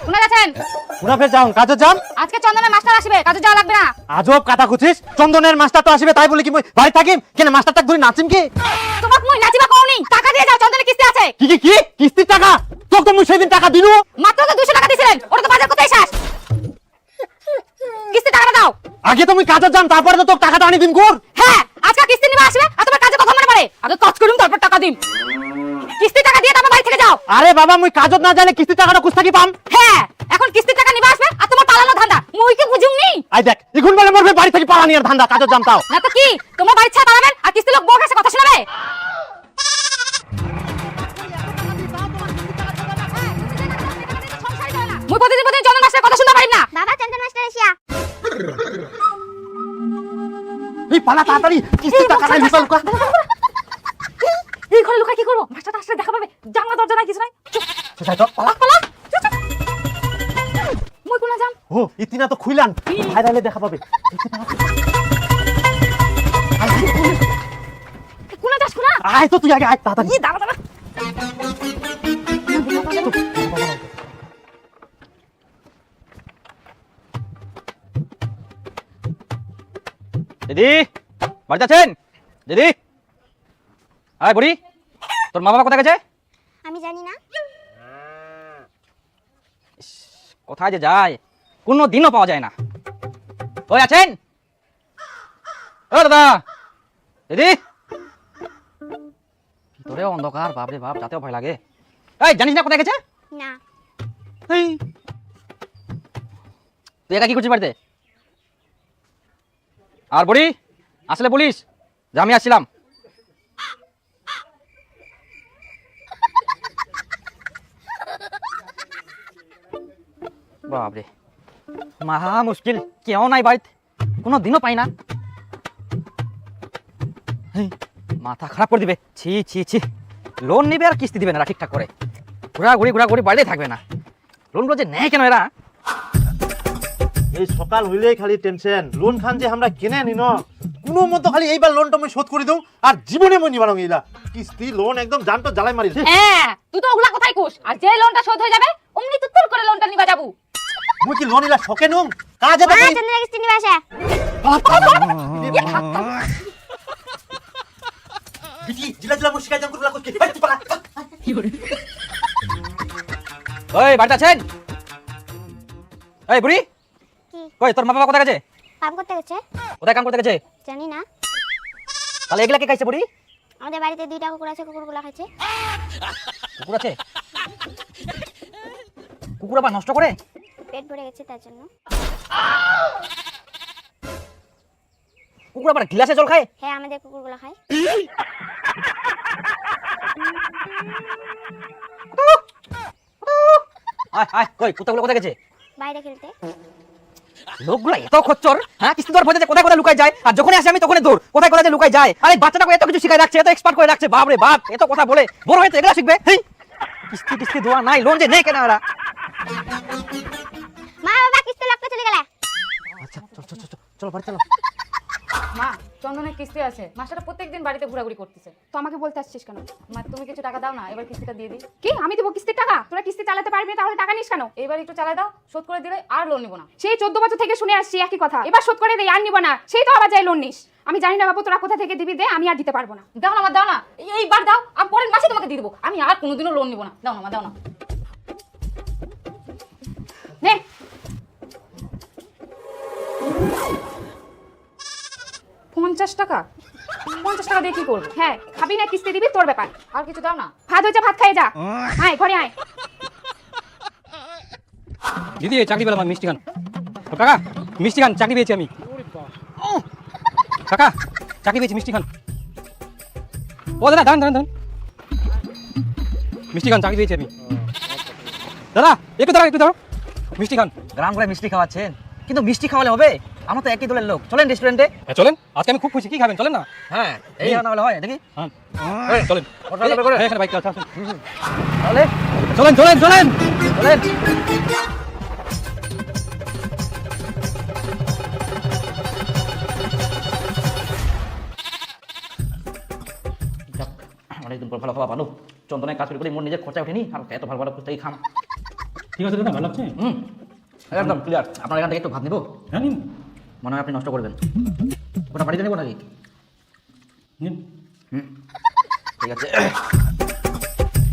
কোনা যাচ্ছেন? কোনা ফের যাও, কাজে যাম। আজকে চন্দনের মাস্টার আসবে, কাজে যাওয়া লাগবে না। আজব কথা কুছিস, চন্দনের মাস্টার তো আসবে তাই বলে কি মই বাড়ি থাকিম? কেন মাস্টারটা ধরে নাচিম কি? তোমাকে মই নাচিবা কওনি, টাকা দিয়ে যাও, চন্দনের কিস্তি আছে। কি কিস্তির টাকা? তোকে তো মই সেদিন টাকা দিলু। মাত্র তো 200 টাকা দিছিলেন, ওটা তো বাজার করতে শেষ। কিস্তি টাকাটা দাও। আগে তো মই কাজে যাম, তারপরে তো তোকে টাকাটা আনি দিম কর। হ্যাঁ, আজকে কিস্তি নিবা আসবে, আর তোমার কাজে কথা মনে পড়ে। আগে কাজ করুম তারপর টাকা দিম। কিস্তি টাকা দিয়ে তারপর বাড়ি থেকে যাও। আরে বাবা, মই কাজত না জানে কিস্তির টাকাটা কুছ থাকি পাম? হ্যাঁ, এখন কিস্তি টাকা নিবা আসবে, আর তোমার পালানো ধান্দা মই কি বুঝুমনি? আই দেখ, এখন বলে মরবে বাড়ি থেকে পালানি আর ধান্দা, কাজত যাম তাও। না তো কি, তোমরা বাড়ি ছাড়া পালাবেন আর কিস্তি লোক বউর কাছে কথা শোনাবে? মই প্রতিদিন চন্দন মাস্টারের কথা শুনতে পারি না। বাবা চন্দন মাস্টার এসিয়া। এই পালা তাড়াতাড়ি, কিস্তির টাকাটা লুকা লুকা। এই ঘরে লুকায় কি করবো? মাস্টার আসলে দেখা পাবে, জানলা দরজা নাই, কিছু নাই। সেটাই তো, পালা। পালা, মই কোনা যাম? ও ইতিনা তো খুইলান, বাইরে আইলে দেখা পাবে। কোনা যাস কোনা? আয় তো তুই আগে আয় তাড়াতাড়ি। ই দাঁড়া দাঁড়া। দিদি বাড়িতে আছেন? দিদি, আয় বুড়ি, তোর মা বাবা কোথায় গেছে? আমি জানি না। কোথায় যে যায় কোনো দিনও পাওয়া যায় না। ওই আছেন? ও দাদা, দিদি। ভিতরে অন্ধকার, বাপরে বাপ, যাতেও ভয় লাগে। এই জানিস না কোথায় গেছে? না। এই তুই একা কি করছিস বাড়িতে? আর বুড়ি আসলে বলিস যে আমি আসছিলাম। বাপরে, মহা মুশকিল, কেউ নাই বাড়িতে, কোনো দিনও পাই না। হেই, মাথা খারাপ করে দিবে। ছি ছি ছি, লোন নিবে আর কিস্তি দিবে না ঠিকঠাক করে, ঘোরাঘুরি বাড়িতে থাকবে না। লোনগুলো যে নেয় কেন এরা? এই সকাল হইলেই খালি টেনশন, লোন খান যে আমরা কেনে নি ন, কোনো মতো খালি এইবার লোনটা মই শোধ করে দেউ, আর জীবনে মই নিবারং এইলা কিস্তি লোন একদম জান তো জ্বালাই মারিল। হ্যাঁ, তুই তো ওগুলা কথাই কুস, আর যে লোনটা শোধ হয়ে যাবে অমনি তুই তুর করে লোনটা নিবা যাবো। মই কি লোন ইলা শকে নুম কাজে মা তো চন্দনের কিস্তি নিবা আসে। বিটি জিলা জিলা মই শিকাই জাম করলা কই বাড়ি পালা। ওই বাড়িতে আছেন? এই বুড়ি, কি? কই তোর মা বাবা কোথায় গেছে? কাম করতে গেছে? কোথায় কাম করতে গেছে? জানি না। তাহলে এগুলা কে খাইছে বুড়ি? আমাদের বাড়িতে 2টা কুকুর আছে, কুকুরগুলো খাইছে। কুকুর আছে? কুকুর আবার নষ্ট করে? পেট ভরে গেছে তার জন্য। কুকুর আবার গ্লাসে জল খায়? হ্যাঁ, আমাদের কুকুরগুলো খায়। আয় আয়, কই কুত্তাগুলো কোথায় গেছে? বাইরে খেলতে। লোকগুলো এত খচ্চর, হ্যাঁ? কিস্তি দেওয়ার ভয় যে কোথায় কোথায় লুকায় যায়, আর যখনই আসে আমি তখনই দৌড়, কোথায় কোথায় যে লুকায় যায়। আরে বাচ্চাটাকে এত কিছু শিখাই রাখছে, এত এক্সপার্ট করে রাখছে, বাপ রে বাপ, এত কথা বলে বড় হয়তো এগুলা শিখবে। হেই, কিস্তি টিস্তি দেওয়া নাই, লোন যে নেই কেন এরা? মা বাবা কিস্তি লাগতে চলে গেলে। আচ্ছা চল চল চল চল বাড়ি চলো। মা, চন্দনের কিস্তি আছে, মাস্টারটা প্রত্যেকদিন বাড়িতে ঘোরাঘুরি করতেছে। তো আমাকে বলতে আসছিস কেন? মা, তুমি কিছু টাকা দাও না, এবার কিস্তিটা দিয়ে দিই। কি, আমি দেবো কিস্তির টাকা? তোরা কিস্তি চালাতে পারবি না, তাহলে টাকা নিস কেন? এবার একটু চালাই দাও, শোধ করে দিলে আর লোন নিব না। সেই 14 বছর থেকে শুনে আসছি একই কথা, এবার শোধ করে দেই আর নিব না, সেই তো আবার যাই লোন নিস। আমি জানি না বাবু তোরা কোথা থেকে দিবি, দে, আমি আর দিতে পারবো না। দাও না মা, দাও না, এইবার দাও, আমি পরের মাসে তোমাকে দিয়ে দেবো। আমি আর কোনোদিনও লোন নিব না। দাও না মা, দাও না। নে 50 টাকা? 50 টাকা দিয়ে কি করবো? হ্যাঁ, খাবি না কিস্তি দিবি, তোর ব্যাপার। আর কিছু দাও না। ভাত হয়েছে, ভাত খাই যা। আয় ঘরে আয়। দিদি চাকরি পেলাম, মিষ্টি খান। কাকা মিষ্টি খান, চাকরি পেয়েছি আমি। কাকা চাকরি পেয়েছি, মিষ্টি খান। ও দাদা দাঁড়ান দাঁড়ান দাঁড়ান, মিষ্টি খান, চাকরি পেয়েছি আমি। দাদা একটু দাঁড়াও, একটু দাঁড়াও, মিষ্টি খান। গ্রাম করে মিষ্টি খাওয়াচ্ছেন, কিন্তু মিষ্টি খাওয়ালে হবে? আমরা তো একই দলের লোক, চলেন রেস্টুরেন্টে। হ্যাঁ চলেন, আজকে আমি খুব খুশি। কি খাবেন চলেন না? হ্যাঁ এই না হলে হয় দেখি। হ্যাঁ চলেন, এখানে বাইক আছে, তাহলে চলেন চলেন চলেন চলেন। অনেকদিন পর ভালো খাওয়া ভালো। চন্দনের কাজ করে মোর নিজের খরচা ওঠেনি আর এত ভালো ভালো ফুচকাই খাম। ঠিক আছে দাদা, ভালো লাগছে। একদম ক্লিয়ার। আপনার এখান থেকে একটু ভাত নেবো? হ্যাঁ নিন মনে হয় আপনি নষ্ট করবেন, ওটা বাড়িতে নেবো নাকি? নিন। ঠিক আছে।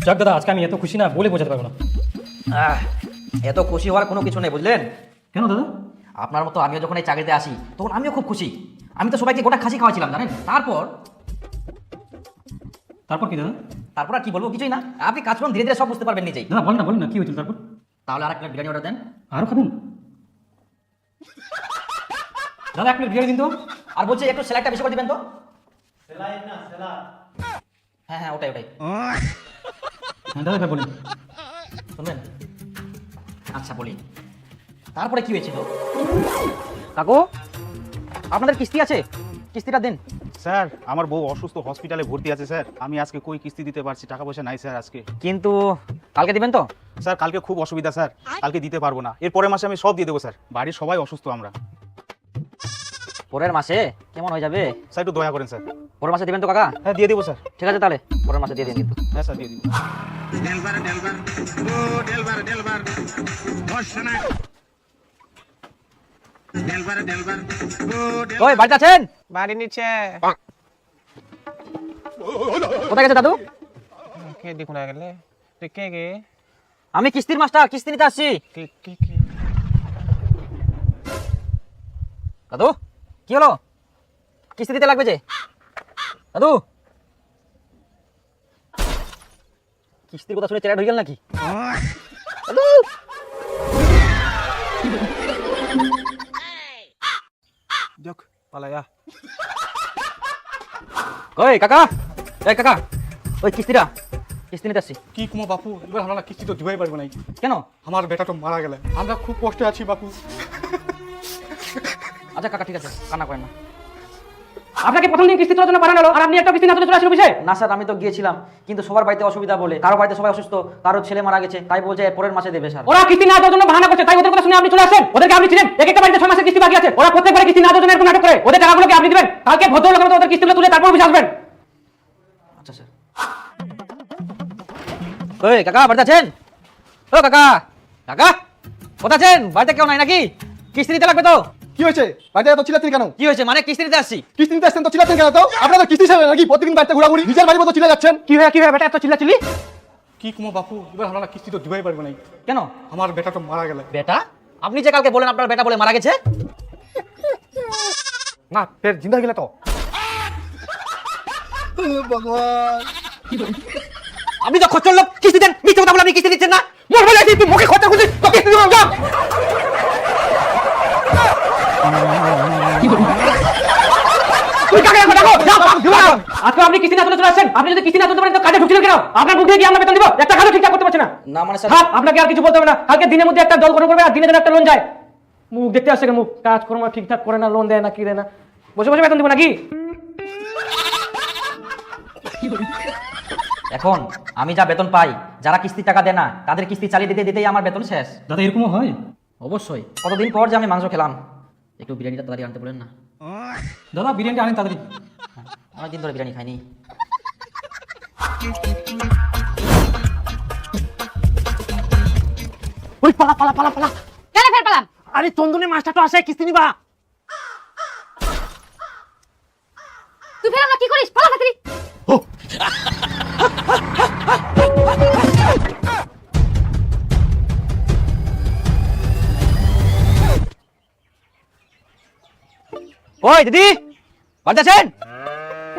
যাক দাদা, আজকে আমি এত খুশি না বলে বোঝাতে পারবো না। এত খুশি হওয়ার কোনো কিছু নেই, বুঝলেন? কেন দাদা? আপনার মতো আমিও যখন এই চাকরিতে আসি তখন আমিও খুব খুশি। আমি তো সবাইকে গোটা খাসি খাওয়াছিলাম জানেন। তারপর কি দাদা? তারপর আর কি বলবো, কিছুই না। আপনি কাজ করুন, ধীরে ধীরে সব বুঝতে পারবেন নিজেই। দাদা বলেন না কি হয়েছিল তারপর? তাহলে আর এক প্লেট বিরিয়ানি অর্ডার দেন। আরও খাবেন? দাদা এক প্লেট বিরিয়ানি দিন তো। আর বলছি একটু স্যালাডটা বেশি করে দিবেন তো। হ্যাঁ হ্যাঁ, ওটাই। হ্যাঁ দাদা এবার বলুন। শুনবেন? আচ্ছা বলি, তারপরে কি হয়েছিল? কাকু, আপনাদের কিস্তি আছে? কিস্তিটা দিন। স্যার আমার বউ অসুস্থ, হসপিটালে ভর্তি আছে স্যার। আমি আজকে কই কিস্তি দিতে পারছি, টাকা পয়সা নাই স্যার আজকে। কিন্তু কালকে দিবেন তো? স্যার কালকে খুব অসুবিধা স্যার, কালকে দিতে পারবো না। এর পরের মাসে আমি সব দিয়ে দেবো স্যার, বাড়ির সবাই অসুস্থ আমরা। পরের মাসে কেমন হয়ে যাবে? স্যার একটু দয়া করেন স্যার। পরের মাসে দিবেন তো কাকা? হ্যাঁ দিয়ে দেবো স্যার। ঠিক আছে তাহলে পরের মাসে দিয়ে দিন কিন্তু। হ্যাঁ স্যার দিয়ে দিব। ওই বাড়িতে আছেন? বাড়ি নিচে কোথায় গেছে দাদু? কে দেখুন গেলে তুই কে গে আমি কিস্তির মাস্টার, কিস্তি নিতে আসছি। কে কে কে দাদু কি হলো? কিস্তি দিতে লাগবে যে। দাদু কিস্তির কথা শুনে চেরা ঢুকে গেল নাকি? দাদু যাক পালায়া ওই কাকা, এই কাকা, ওই কিস্তি নিতে আসছি। কি কুমো বাপু, এবার আমরা কিস্তি তো দিবাই পারবো নাই। কেন? আমার বেটা তো মারা গেলে, আমরা খুব কষ্টে আছি বাপু। আচ্ছা কাকা ঠিক আছে, কান্না করেন না। আপনাকে প্রথম দিন কিস্তি তোলার জন্য পাঠানো হলো আর আপনি একটা কিস্তি না তুলে চলে আসেন অফিসে? না স্যার, আমি তো গিয়েছিলাম কিন্তু সবার বাড়িতে অসুবিধা বলে, কারো বাড়িতে সবাই অসুস্থ, কারো ছেলে মারা গেছে, তাই বলছে পরের মাসে দেবে স্যার। ওরা কিস্তি না দেওয়ার জন্য বাহানা করছে, তাই ওদের কথা শুনে আপনি চলে আসেন। ওদেরকে আপনি ছিলেন, এক একটা বাড়িতে 6 মাসের কিস্তি বাকি আছে, ওরা প্রত্যেকবারে কিস্তি না দেওয়ার জন্য এরকম নাটক করে। ওদের টাকাগুলোকে আপনি দিবেন, কালকে ভদ্রলোকের মতো ওদের কিস্তিগুলো তুলে তারপর অফিসে আসবেন। আচ্ছা স্যার। ওই কাকা বাড়িতে আছেন? ও কাকা, কাকা কোথায় আছেন? বাড়িতে কেউ নাই নাকি? কিস্তি দিতে লাগবে তো। কি হয়েছে? বাড়িতে এত চিল্লাচ্ছেন কেন? কি হয়েছে মানে? কিস্তি দিতে আসছি। কিস্তি নিতে আসছেন তো চিল্লাচ্ছেন কেন? তো আপনাদের কিস্তি ছেড়ে নাকি প্রতিদিন বাড়িতে ঘোরাঘুরি, নিজের বাড়ির মতো চিল্লা যাচ্ছেন। কি হয়ে বেটা এত চিল্লাচিল্লি? কি কুমো বাপু, এবার আমরা কিস্তি তো দিবাই পারবো নাই। কেন? আমার বেটা তো মারা গেলে। বেটা? আপনি যে কালকে বলেন আপনার বেটা বলে মারা গেছে। না ফের জিন্দা গেলে তো। আপনি তো খরচার লোক, কিস্তি দেন। মিথ্যে কথা বলে আপনি কিস্তি দিচ্ছেন না। মোর বলে তুই মুখে খরচা করছিস, তো কিস্তি দিবো যা। তুই কাকে রাখো দেখো, যা বাপ দিও না। আজকে আপনি কিস্তি না তুলে চলে আসেন। আপনি যদি কিস্তি না তুলতে পারেন তো কাজে ঢুকছিলেন কেন? আপনার মুখ দিয়ে কি আমরা বেতন দিব? একটা কাজও ঠিকঠাক করতে পারছে না। না মানে স্যার, হ্যাঁ, আপনাকে আর কিছু বলতে হবে না। কালকে দিনের মধ্যে একটা দল গঠন করবে আর দিনে দিনে একটা লোন যায়। মুখ দেখতে আসছে মুখ, কাজকর্ম ঠিকঠাক করে না, লোন দেয় না, কি দেয় না, বসে বসে বেতন দিব নাকি? এখন আমি যা বেতন পাই, যারা কিস্তি টাকা দেয় না তাদের কিস্তি চালিয়ে দিতে দিতেই আমার বেতন শেষ। দাদা এরকমও হয়? অবশ্যই। কতদিন পর যে আমি মাংস খেলাম। একটু বিরিয়ানিটা তাড়াতাড়ি আনতে বলেন না। দাদা বিরিয়ানিটা আনেন তাড়াতাড়ি। অনেকদিন ধরে বিরিয়ানি খাইনি। ওই পালা পালা পালা পালা। কেন ফের পেলাম? আরে চন্দনের মাস্টার তো আসে, কিস্তি নিবা। তুই ফের আমরা কি করিস? পালা তাড়াতাড়ি। ওই দিদি বাড়িতে আছেন?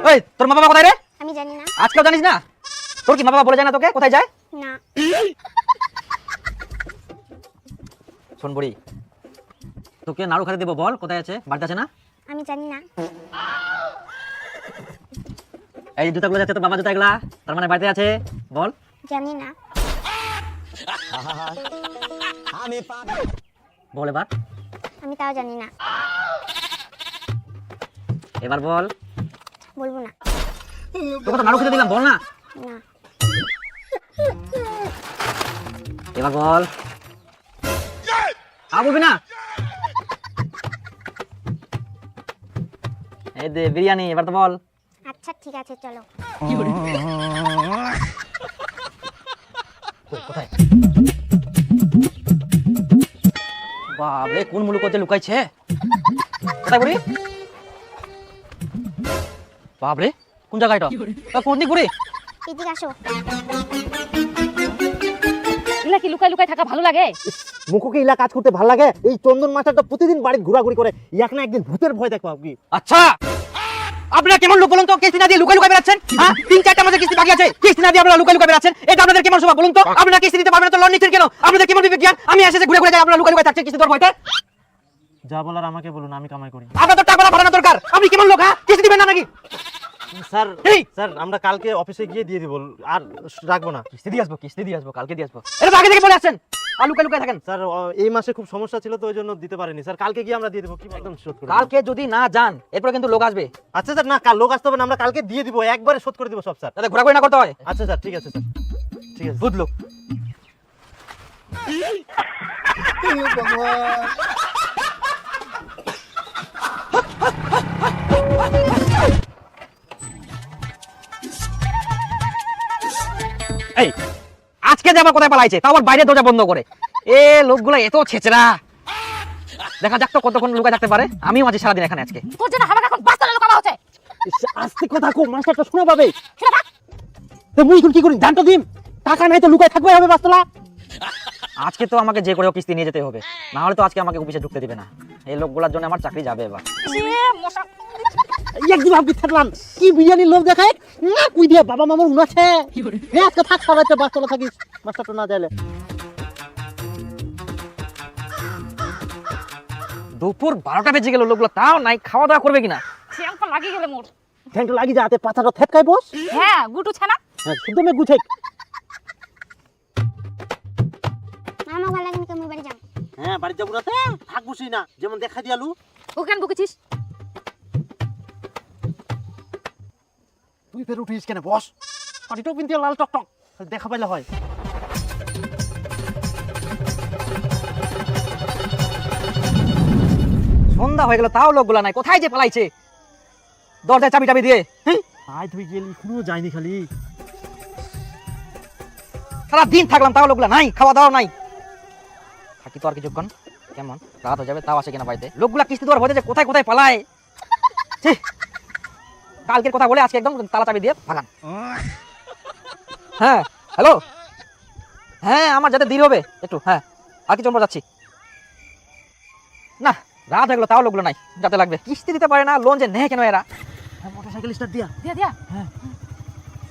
ওই তোর মা বাবা কোথায় রে? আমি জানি না। আজকেও জানিস না? তোর কি মা বাবা বলে যায় না তোকে কোথায় যায়? না শোন বুড়ি, তোকে নাড়ু খেতে দেবো, বল কোথায় আছে? বাড়িতে আছে না? আমি জানি না। এই যে জুতাগুলো যাচ্ছে তোর বাবা জুতা, এগুলা তার মানে বাড়িতে আছে, বল। জানি না। বল এবার, আমি তাও জানি না। এবার বল। বলবো না। তোকে তো নাড়ু খেতে দিলাম, বল না। না এবার বল। বলবি না? এই দে বিরিয়ানি, এবার তো বল। আচ্ছা ঠিক আছে চলো। কোথায়? বাবরে, কোন মুলুক যে লুকাইছে? কোথায় বুড়ি? বাবরে, কোন জায়গা এটা? কোন দিক বুড়ি? এদিকে আসো। এগুলা কি লুকাই লুকাই থাকা ভালো লাগে? মুখকে ইলা কাজ করতে ভালো লাগে? এই চন্দন মাস্টারটা প্রতিদিন বাড়িতে ঘোরাঘুরি করে, এক না একদিন ভূতের ভয় দেখো আপনি। আচ্ছা, আপনারা কেমন লোক বলুন তো? কিস্তি না দিয়ে লুকাই লুকাই বেড়াচ্ছেন? হ্যাঁ, 3-4টা মাসের কিস্তি বাকি আছে, কিস্তি না দিয়ে আপনারা লুকাই লুকাই বেড়াচ্ছেন। এটা আপনাদের কেমন স্বভাব বলুন তো? আপনারা কিস্তি দিতে পারবেন না তো লোন নিচ্ছেন কেন? আপনাদের কেমন বিবেক জ্ঞান? আমি এসে ঘুরে ঘুরে যাই, আপনারা লুকাই লুকাই থাকছেন কিস্তি দেওয়ার ভয়তে। যা বলার আমাকে বলুন, আমি কামাই করি। আপনার তো টাকা ভাড়ানো দরকার। আপনি কেমন লোক? হ্যাঁ, কিস্তি দিবেন না নাকি? স্যার এই! স্যার আমরা কালকে অফিসে গিয়ে দিয়ে দিব, আর রাখবো না। কিস্তি দিয়ে আসবো, কালকে দিয়ে আসবো। এটা তো আগে থেকে বলে আসছেন, আর লুকাই লুকাই থাকেন। স্যার এই মাসে খুব সমস্যা ছিল তো ওই জন্য দিতে পারিনি স্যার। কালকে গিয়ে আমরা দিয়ে দেবো, কি একদম শোধ করে দেব। কালকে যদি না যান, এরপরে কিন্তু লোক আসবে। আচ্ছা স্যার, না কাল লোক আসতে হবে না, আমরা কালকে দিয়ে দিব, একবারে শোধ করে দিব সব স্যার। যাতে ঘোরাঘুরি না করতে হয়। আচ্ছা স্যার, ঠিক আছে স্যার, ঠিক আছে। বুঝলো? এই, আজকে যে আবার কোথায় পালাইছে, তাও আবার বাইরে দরজা বন্ধ করে। এ লোকগুলো এত ছেচরা। দেখা যাক তো কতক্ষণ লুকায় থাকতে পারে। আমিও আজ সারাদিন এখানে আজকে। তোর জন্য আমাকে এখন বাস্তালে লুকানো হচ্ছে। আস্তে কথা কো, মাস্টারটা শুনে পাবে। তো মুই এখন কি করি জানতো দিন, টাকা নাই তো লুকায় থাকবে হবে বাস্তলা। আজকে তো আমাকে যে করেও কিস্তি নিয়ে যেতে হবে, না হলে তো আজকে আমাকে অফিসে ঢুকতে দিবে না। এই লোকগুলোর জন্য আমার চাকরি যাবে এবার। একদিন আপনি থাকলাম কি বিরিয়ানির লোভ দেখায় না, কুই দিয়ে বাবা মামার উনাছে। আজকে থাক সবাই বাস্তলা থাকিস, মাস্টারটা না যাইলে। দুপুর 12টা বেজে গেল, লোকগুলো তাও নাই, খাওয়া দাওয়া করবে কিনা। শ্যাম্পা লাগিয়ে গেলে মোর। ঠ্যাংটা লাগি যাতে পাছাটা থেপকাই বস। হ্যাঁ, গুটু ছানা। হ্যাঁ শুদ্ধ মে গুছাই। আমার ভালো লাগে না, তুমি বাড়ি যাও। হ্যাঁ বাড়ি যাবো রাতে, থাক বসি না, যেমন দেখা দিয়ালু। ওকে কেন বকেছিস? তুই ফের উঠিস কেন বস? পাটিটাও পিনতে লাল টকটক, দেখা পাইলে হয়। সন্ধ্যা হয়ে গেল, তাও লোকগুলা নাই, কোথায় যে পালাইছে? দরজায় চাবি টাবি দিয়ে। আয় তুই গেলি, কোনো যায়নি খালি। সারা দিন থাকলাম, তাও লোকগুলা নাই, খাওয়া দাওয়া নাই। থাকি তো আর কিছুক্ষণ, কেমন রাত হয়ে যাবে, তাও আসে কিনা বাড়িতে। লোকগুলা কিস্তি দেওয়ার ভয়তে যে কোথায় কোথায় পালায়। ছি! কালকের কথা বলে আজকে একদম তালা চাবি দিয়ে ভাগান। হ্যাঁ হ্যালো, হ্যাঁ আমার যাতে দেরি হবে একটু। হ্যাঁ, আর কিছু আমরা যাচ্ছি না। রাত হয়ে গেলো, তাও লোকগুলো নাই, যাতে লাগবে। কিস্তি দিতে পারে না, লোন যে নেয় কেন এরা? মোটরসাইকেল স্টার্ট দিয়া। দিয়া দিয়া। হ্যাঁ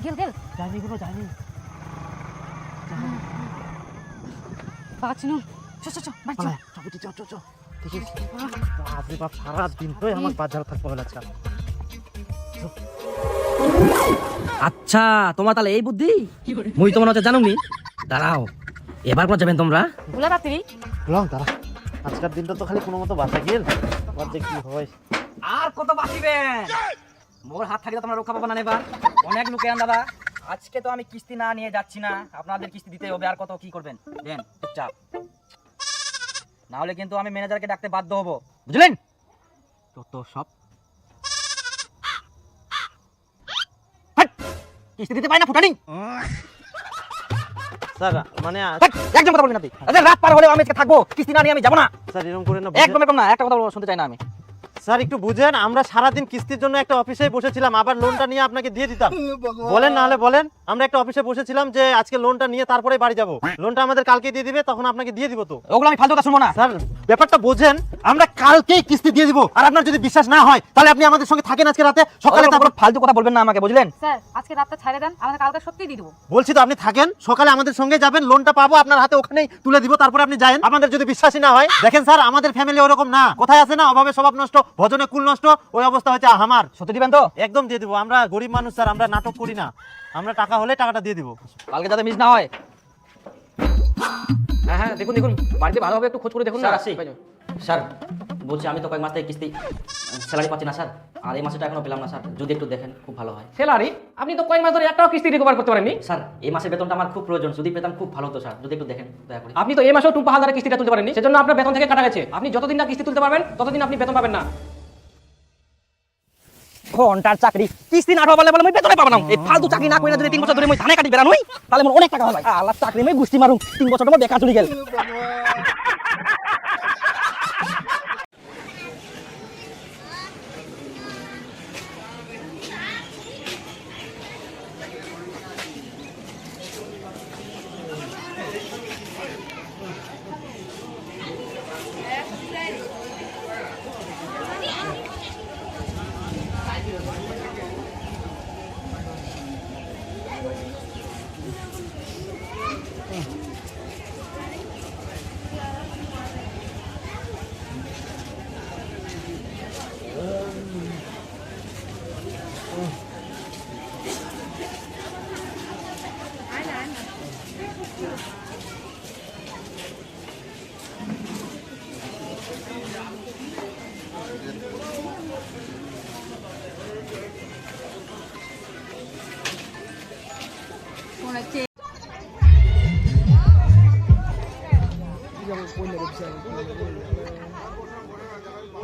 গেল গেল। যায়নি, কোনো যায়নি। বাচিনু। চ চ চ, বাড়ি চ। চল চল চল চল, দেখিস বাপরে বাপ, সারা দিন তো আমার বাজার থাকতে হবে আজকে। আচ্ছা, তোমার তাহলে এই বুদ্ধি? মুই তো মনে হচ্ছে জানুনি। দাঁড়াও, এবার কোন যাবেন তোমরা? ভুলা রাত্রি। লং দাঁড়া, আজকের দিনটা তো খালি কোনো মতো বাঁচা গেল, আবার যে কি হয়। আর কত বাঁচিবেন? মোর হাত থাকলে তোমরা রক্ষা পাবো না এবার। অনেক লোকে দাদা, আজকে তো আমি কিস্তি না নিয়ে যাচ্ছি না, আপনাদের কিস্তি দিতে হবে। আর কত কি করবেন দেন চুপচাপ, না হলে কিন্তু আমি ম্যানেজারকে ডাকতে বাধ্য হব, বুঝলেন? তো সব হাট! কিস্তি দিতে পারি না ফুটানি। স্যার মানে হাট! একদম কথা বলবেন আপনি। আচ্ছা, রাত পার হলেও আমি আজকে থাকবো, কিস্তি না নিয়ে আমি যাবো না। স্যার এরকম করে না, একদম একদম না, একটা কথা শুনতে চাই না আমি। স্যার একটু বুঝেন, আমরা সারাদিন কিস্তির জন্য একটা অফিসে বসেছিলাম, আবার লোনটা নিয়ে আপনাকে দিয়ে দিতাম। বলেন না হলে বলেন, আমরা একটা অফিসে বসেছিলাম যে আজকে লোনটা নিয়ে তারপরে বাড়ি যাব। লোনটা আমাদের কালকে দিয়ে দিবে, তখন আপনাকে দিয়ে দিব তো। ওগুলো আমি ফালতু কথা শুনবো না। স্যার ব্যাপারটা বোঝেন, আমরা কালকেই কিস্তি দিয়ে দিব। আর আপনার যদি বিশ্বাস না হয় তাহলে আপনি আমাদের সঙ্গে থাকেন আজকে রাতে, সকালে তারপর তারপর ফালতু কথা বলবেন না আমাকে, বুঝলেন? স্যার আজকে রাতটা ছাড়ে দেন, আমাদের কালকে সত্যি দিয়ে দেবো। বলছি তো, আপনি থাকেন, সকালে আমাদের সঙ্গে যাবেন, লোনটা পাবো আপনার হাতে, ওখানেই তুলে দিব, তারপরে আপনি যাবেন। আমাদের যদি বিশ্বাসই না হয়, দেখেন স্যার আমাদের ফ্যামিলি ওরকম না, কোথায় আছে না, অভাবে স্বভাব নষ্ট, ভজনে কুল নষ্ট, ওই অবস্থা হচ্ছে আমার। সত্যি দিবেন তো? একদম দিয়ে দিব, আমরা গরিব মানুষ স্যার, আমরা নাটক করি না, আমরা টাকা হলে টাকাটা দিয়ে দিব। কালকে যাতে মিস না হয়। হ্যাঁ হ্যাঁ, দেখুন দেখুন, বাড়িতে ভালোভাবে একটু খোঁজ করে দেখুন না। স্যার বলছি, আমি তো কয়েক মাস থেকে কিস্তি স্যালারি পাচ্ছি না স্যার, আর এই মাসেটা এখনো পেলাম না স্যার, যদি একটু দেখেন খুব ভালো হয়। স্যালারি? আপনি তো কয়েক মাস ধরে একটাও কিস্তি রিকভার করতে পারেননি। স্যার এই মাসের বেতনটা আমার খুব প্রয়োজন, যদি পেতাম খুব ভালো হতো স্যার, যদি একটু দেখেন দয়া করে। আপনি তো এই মাসেও টুম্পা হালদারের কিস্তিটা তুলতে পারেননি, সেজন্য আপনার বেতন থেকে কাটা গেছে। আপনি যতদিন না কিস্তি তুলতে পারবেন ততদিন আপনি বেতন পাবেন না। ঘন্টার চাকরি কিস্তি না পারলে বলে মই বেতনে পাবো না এই ফালতু চাকরি না কইরা যদি 3 বছর ধরে মই ধানে কাটি বেরান হই তাহলে মোর অনেক টাকা হবে আল্লাহ চাকরি মই গুষ্টি মারুম 3 বছর তোমার বেকার চলে গেল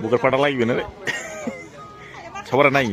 বুকের পাটা লাগবে না রে সবার নাই